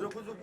Yo.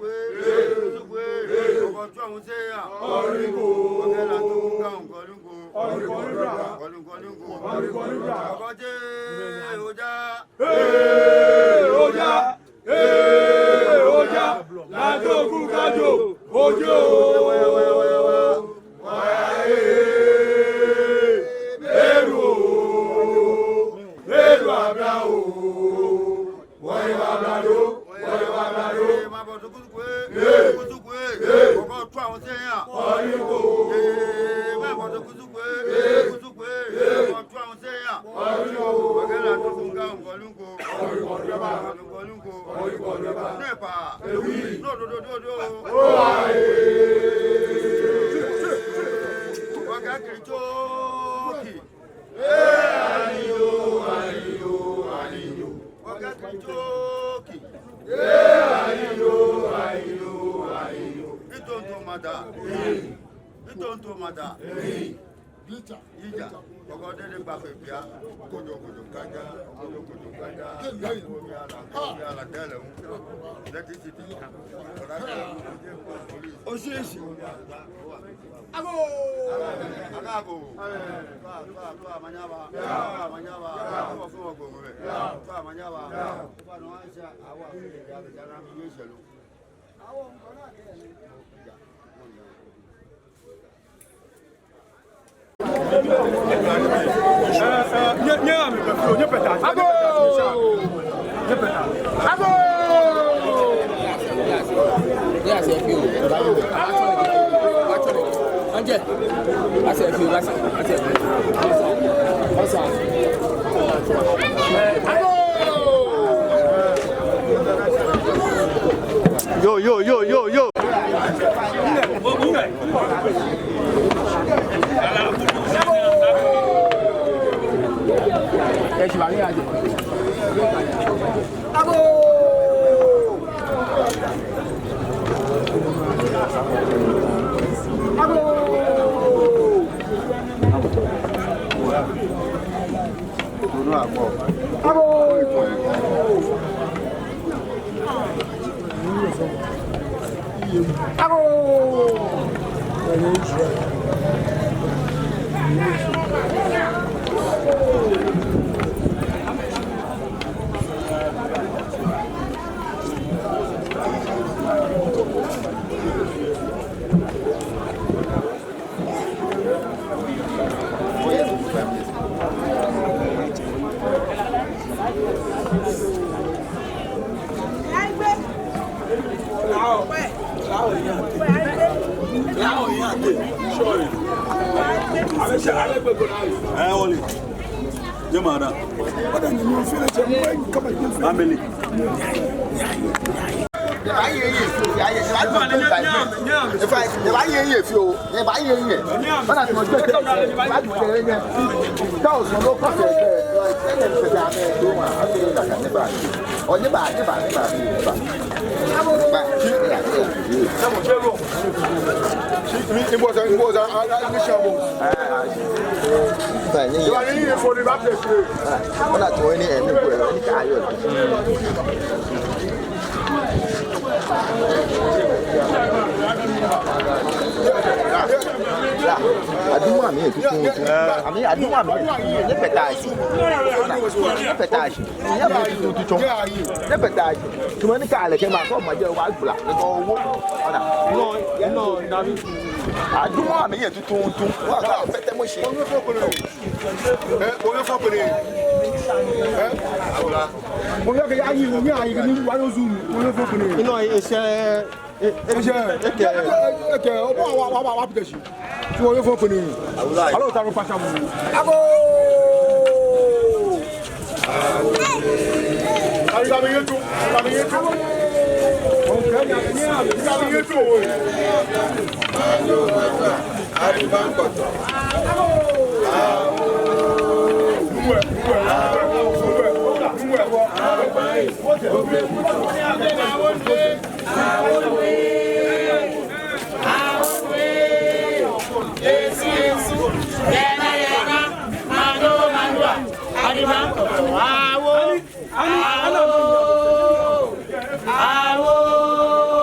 Awo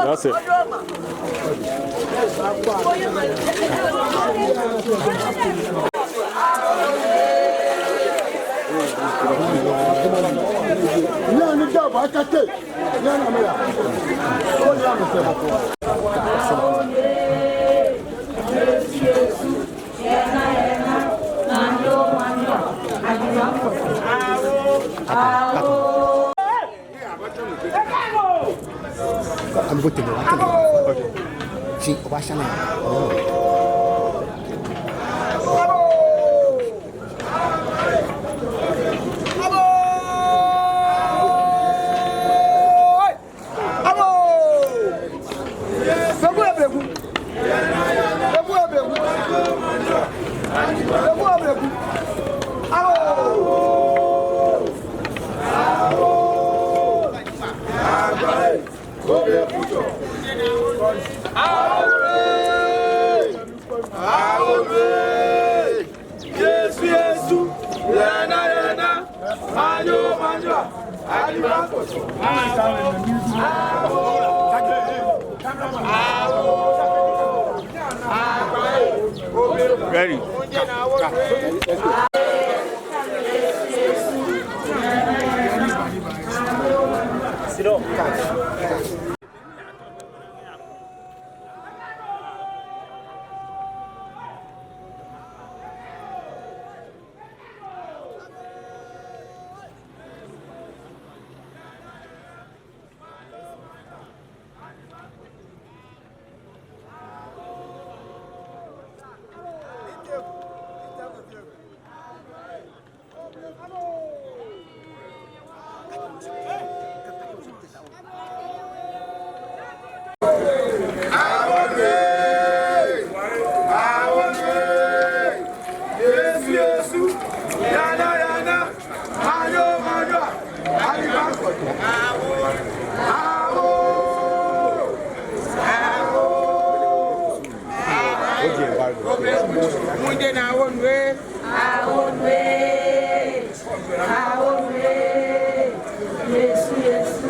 That's it. I'm going to go. Okay. See, what's your name? Ready. Sit up. Munde na one way. Yes, yes.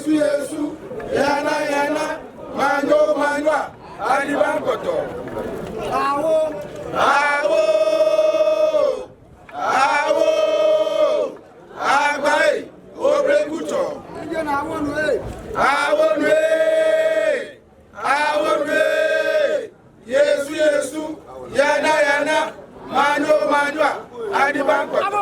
Yesu, yana, manwa, alibankoto. Awo, agbaye, obrekuto. Awonwe, Yesu, yana, manwa, alibankoto.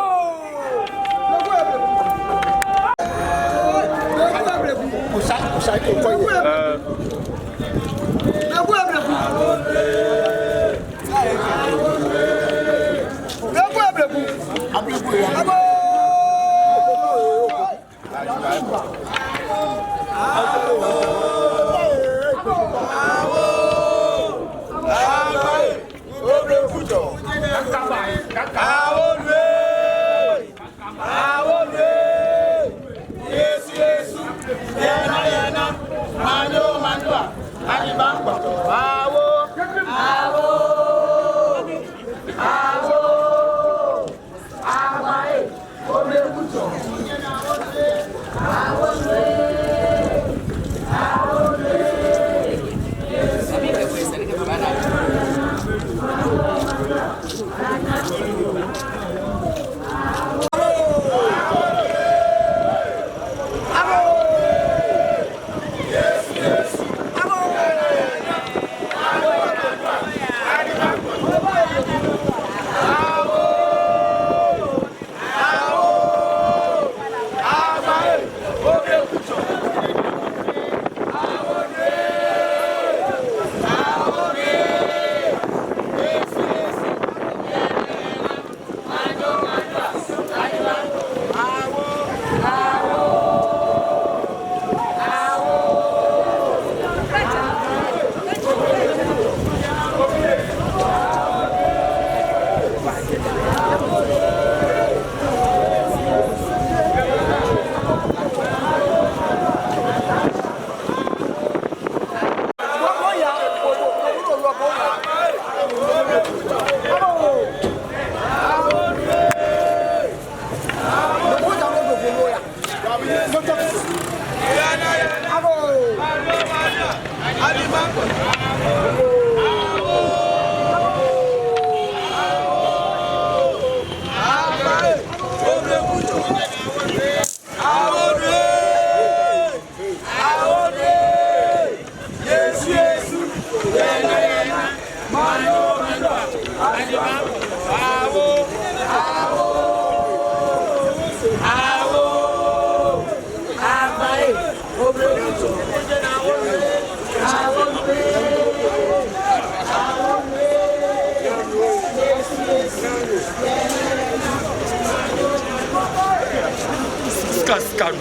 Cascado.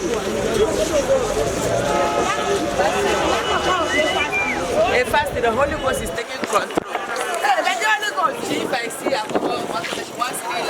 In fact, the Holy Ghost is taking control. If I see a couple of once in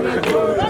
Thank you.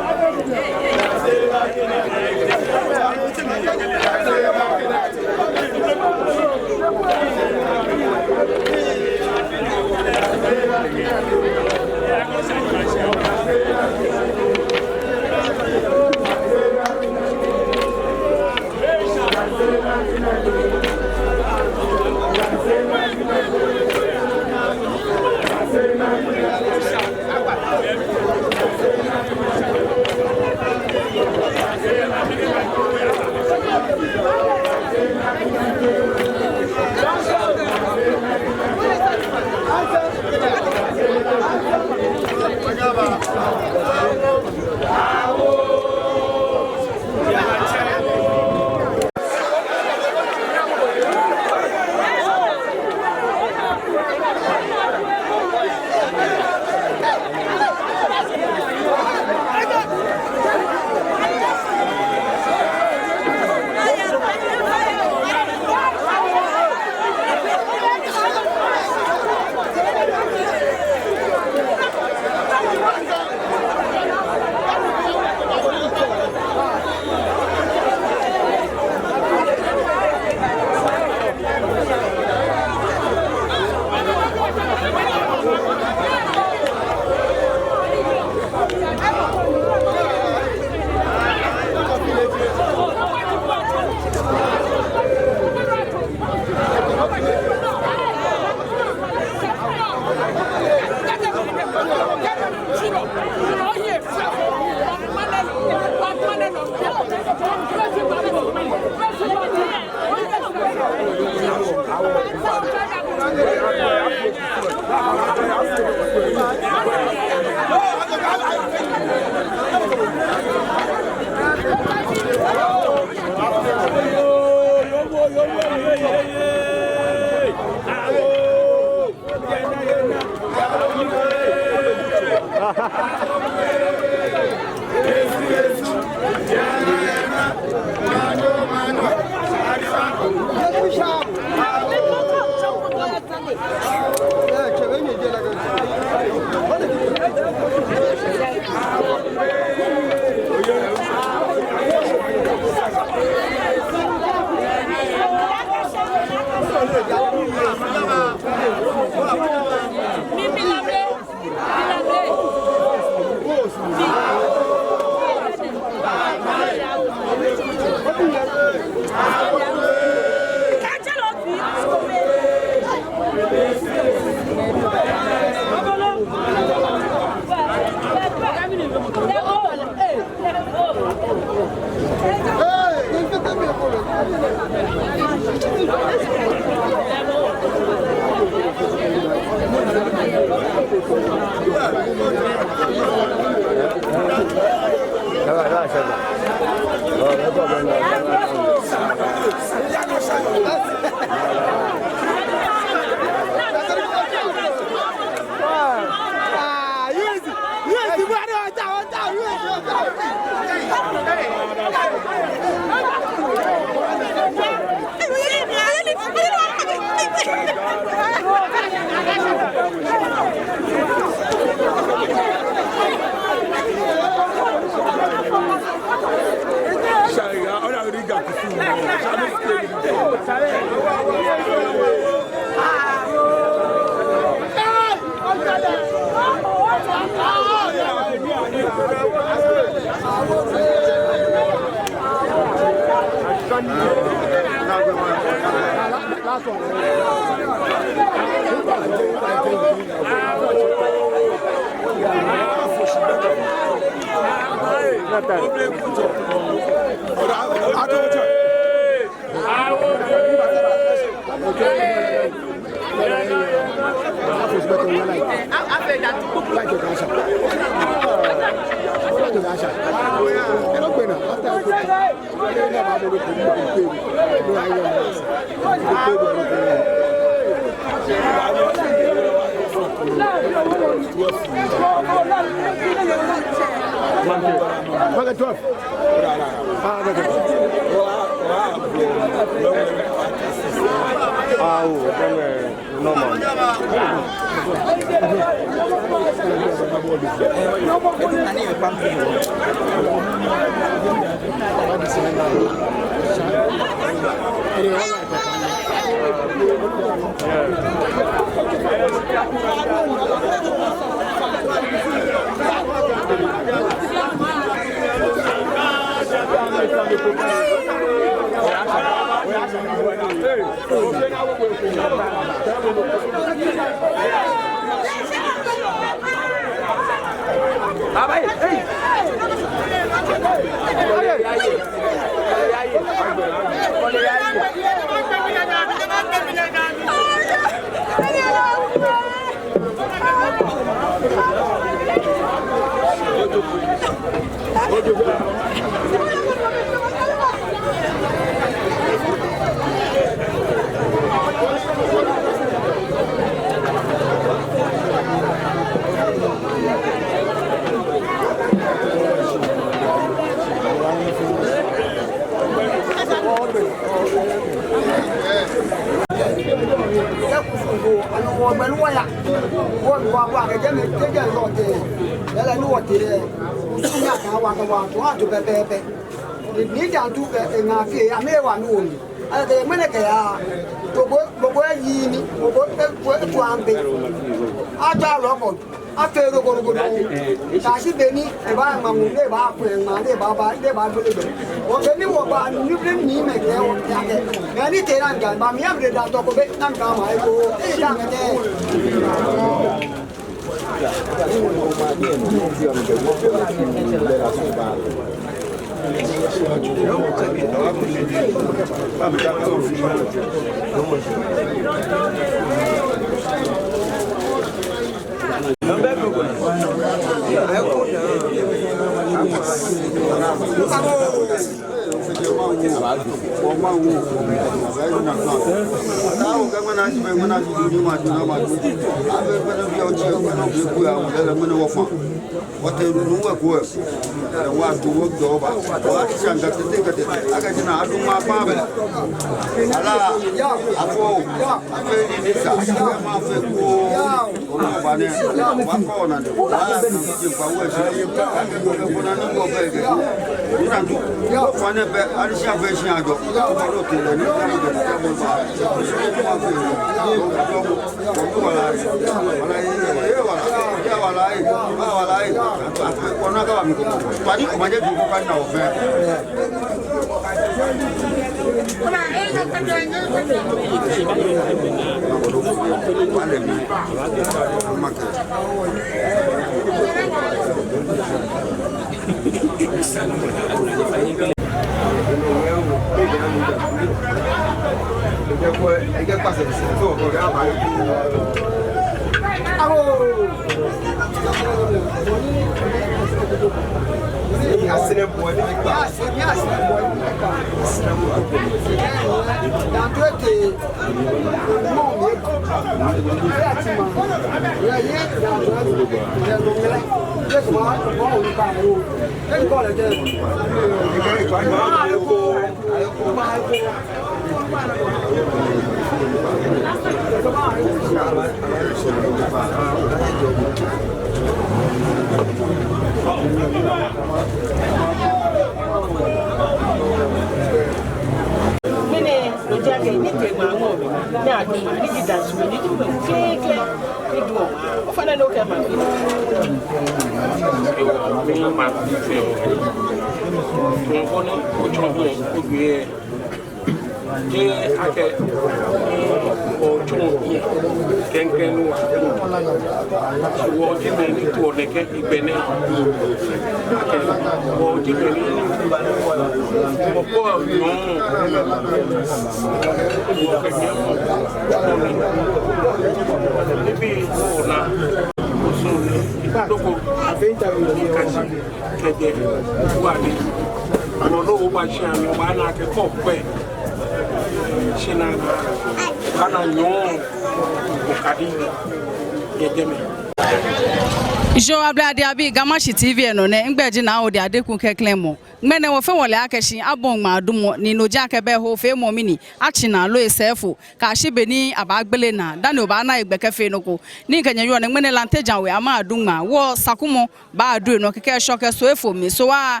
Jo ablade abi Gamashi TV no ne ngbeji na odi adekun keklemo ngmene wo fe wole akeshi abon madumo ni no jake be ho fe mo mini achi na lo esefu ka shibeni abagbele na dani oba na igbekefe no ko ni kanya yo ne ngmene lanteja we ama adunma wo sakumo ba adu no keke shoke so efo mi so wa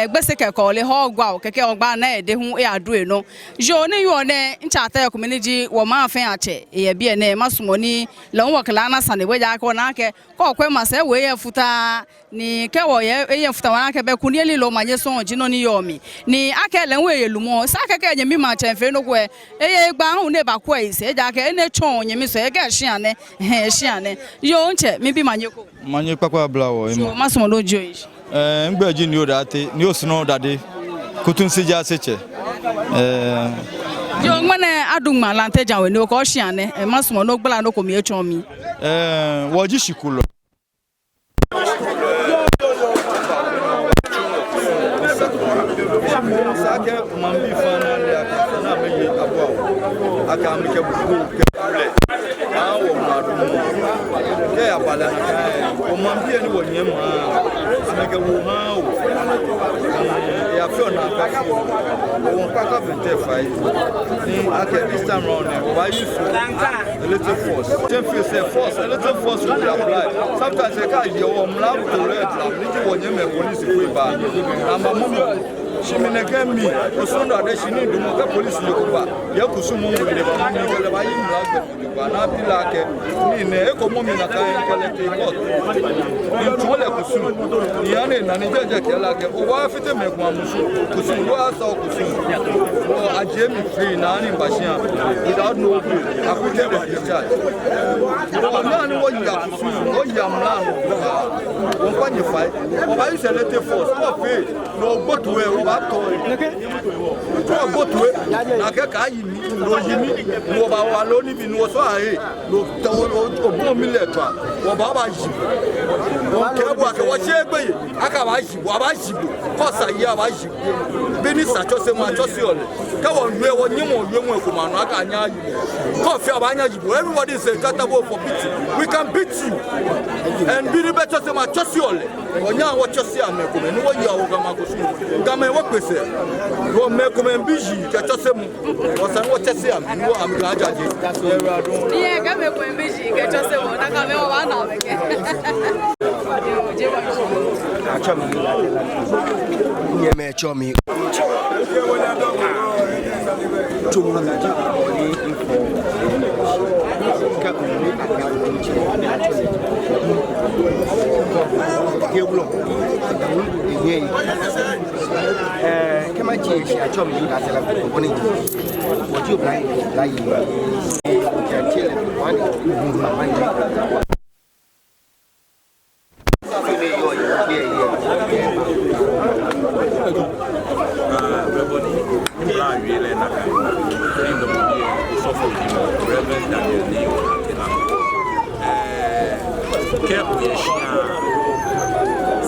gbese keke ole ho gwa o keke ogba na ede hu e adu no jo ne yo ne nchata ya community wo ma afen ache ye bie ne masumoni lon wakala na sane we ja ko na ke ko kwe ma se we futa ni kewo ye futa wana ke be kuni lilo manye so jino ni yomi ni akele nwe yelumo sa keke nyemi ma chenfe no kwe eye gba hu ne ba kwa ise ja ke ne chon nyemi so ye ke shiane shiane yo nche mi bi manye kwakwa blawo so masumo do jo ngbeji ni o date ni o sino dade kutun sija seche yo ngmane adungma lanteja we ni o ko shiane masumo no gbala no ko mi echon mi woji shikulo sake mambi fana le akana meyi abo aka amike buku kule awo madu ke abala na kai o mambi eni wonye ma amike wo ha o ya fio na ka o paka 25 ni ake this time round why you a little force ten feel say force a little force will be applied sometimes they can you mla to red ni wonye me police ku ba amba mumu Shimineke mi osondo ade shini dumo ka police yokuba yakusumu ngule ba mi kele ba yimla ba na pilake ni ne eko mo mi na ka kele ke court ni tole kusumu ni ane na ni jeje kele ke o wa fite me kwa musu kusumu wa sa kusumu o aje mi free na ani bashia without no bill akute be discharge o na ni wo ya kusumu o ya mlano o kwanye fight o ba use lete force o pay no go to where ba to go to na ke ka yi mi lo yi mi wo ba wa lo ni bi no so ahe lo to o bo mi le twa wo ba ba yi kebo aka wo chegbe aka ba jibo kosa yi aba jibo beni sa chose ma chose ole ka wo nwe wo nyimo yemu ekuma no aka anya jibo coffee aba anya jibo everybody is accountable for beating we can beat you and be better say ma chose ole onya wo chose amekuma ni wo yi awo gama ko su gama wo pese wo mekuma mbiji ka chose mu wo san wo chose am ni wo am ga ajaje yeah gama ko mbiji ka chose wo na ka me wo ba na beke me chomi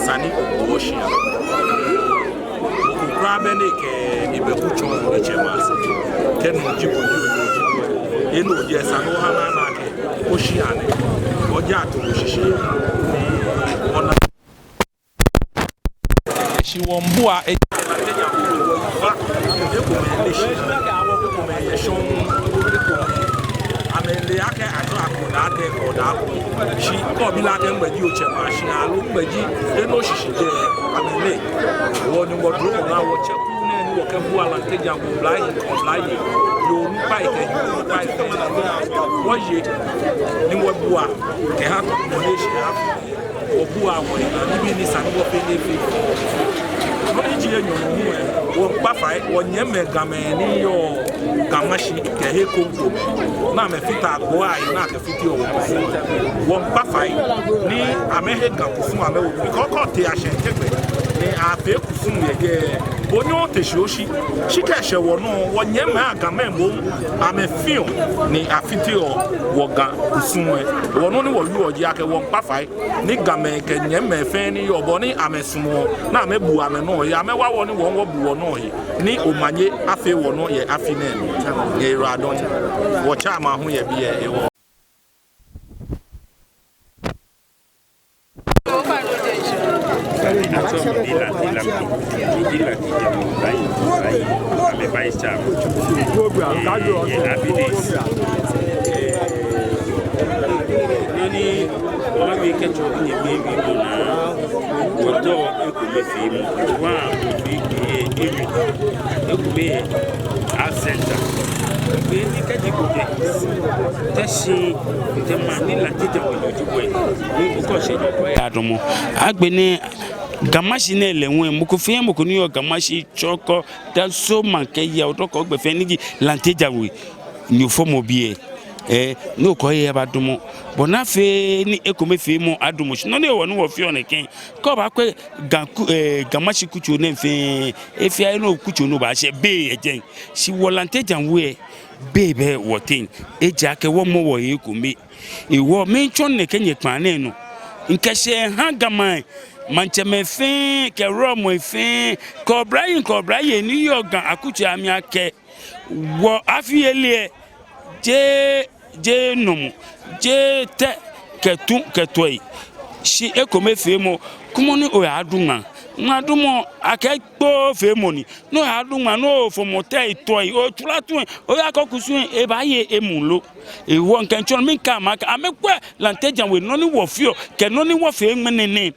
Sani Oshia. Grabene ke ibekucho echemas. Ken mujibo enu je sanu hana na ke Oshia ne. Oja to oshishi. Ona shi wombua e fa ekumeleshi. Ekumeleshi. Amele ake ato akoda ake koda shi ko bi la ke ngbeji o chema shi alu ngbeji eno shishi je amele woni mo duro na wo cheku ne ni wo ke bu ala teja go blai yo nu pai ke wo ye ni wo bua ke ha ko mo le shi ha wo bua wo ni bi ni san wo pe ne fi mo ni ji enyo mu e wo pa fai wo nyeme gameni yo kamashi ke he konko na me fita go ai na ke fiti o wo pa fai ni amehe kan kusun ame wo bi koko te ase tegbe ni afe kusun yege bonyo te shoshi shike hye wo no wo nyeme agame mo ame fio ni afiti o wo ga kusun e wo no ni wo yu oji ake wo pa fai ni game ke nyeme fe ni yo bo ni amesumo na me bu ame no ya me wa wo ni wo bu wo no hi ni omanye afe wo no ye afine ye radon wo cha ma hu ye bi e wo agbene gamashi ne lenwe mukufiye mukuni yo gamashi choko da so manke ya otoko gbefe nigi lanteja we ni fomo bie no ko ye ba dumo bona fe ni ekome fe mo adumo no ne wonu wo fi on ken ko ba kwe gamashi kuchu ne fe efi ai no kuchu no ba she be ejen si wolanteja we bebe wotin eja ke wo mo wo ekome iwo me chon ne kenye kwane no nkese hangama mancheme fin ke romo fin kobra ye ni yogan akutu ami ake wo afiele je nomu je te ketoi shi ekome femo kumoni o aduma madumo akegbo femoni no aduma no fomote itoi o tulatu o yakokusu e baye emulo ewo nkan chon mi ka maka amekwe lanteja we no ni wo fio ke no ni wo fe menene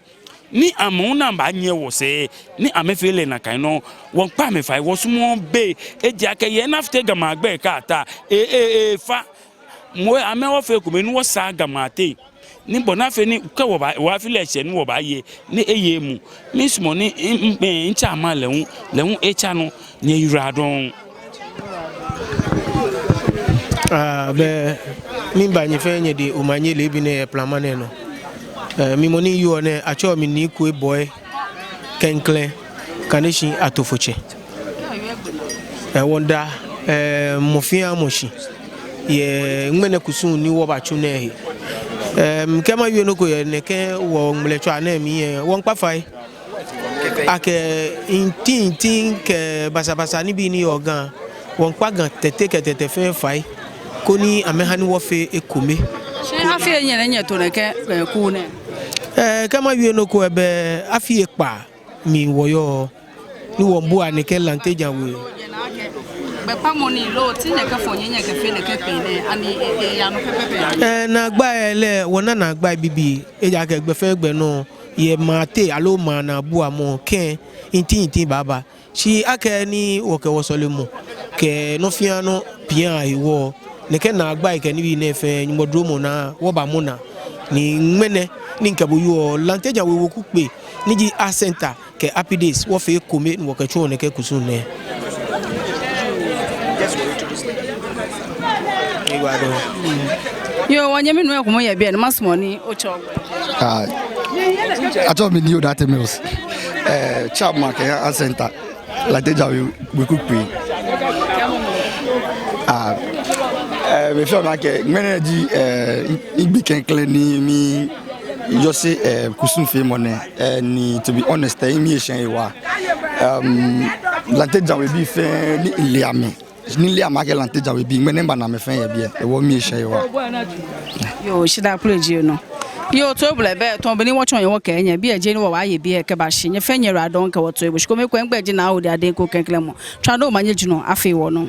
ni amuna ba nye wo se ni amefele na kan no won pa me fa wo sumo be eji akeye na fte gama gbe ka ta fa mo ame wo fe ko me ni wo sa gama te ni bona fe ni ka wo ba wa fi le se ni wo ba ye ni eye mu mi sumo ni ncha ma lehun echa no nye yura don be mi ba nye fe nye de o manye le bi ne plamane no mi moni yu one acho mi ni ku boy kenkle kaneshi atofoche wonda mofia moshi ye ngmene kusun ni wo ba chu ne kema wi no ko ye ne ke wo mlecho ana mi won pa fai ake intin ke basa ni bi ni organ won pa gan tete fe fai ko ni amehani wo fe ekome se afi enye nye to ne ke ku ne kama wi no ko ebe afi epa mi woyo ni won bu anike lanteja we be pamoni lo ti ne ke fonye nye ke fe ne ke pe ne ani ya no pepe na gba ele wona na gba bibi eja ke gbe fe gbe no ye mate alo ma na bu amo ken intin baba si ake ni wo ke wo sole mu ke no fiano pian iwo ne ke na gba ke ni bi ne fe nyimodromo na wo ba mu na ni mene ni nkabo yo lanteja we wo ku pe ni ji a center ke happy days wo fe kome wo ke chu ne ke kusun ne yo wanye minu ya kumoya bia na masmoni ocho I told me knew that mills. Chap market and center. Like they we could pay. We feel like energy it became clean me just say kusun fe money and to be honest me shan lanteja we be fe ni liame ni liama ke lanteja we be menemba na me fe ya bia e wo me shan yo shida pleje no yo to blebe to beni wo chon ye wo ka enya bia je ni wo wa ye bia ke ba hye nye fe nyera don ka wo to e bo shiko me kwa ngba ji na wo de ade ko kenkle mo twado manye juno afi wo no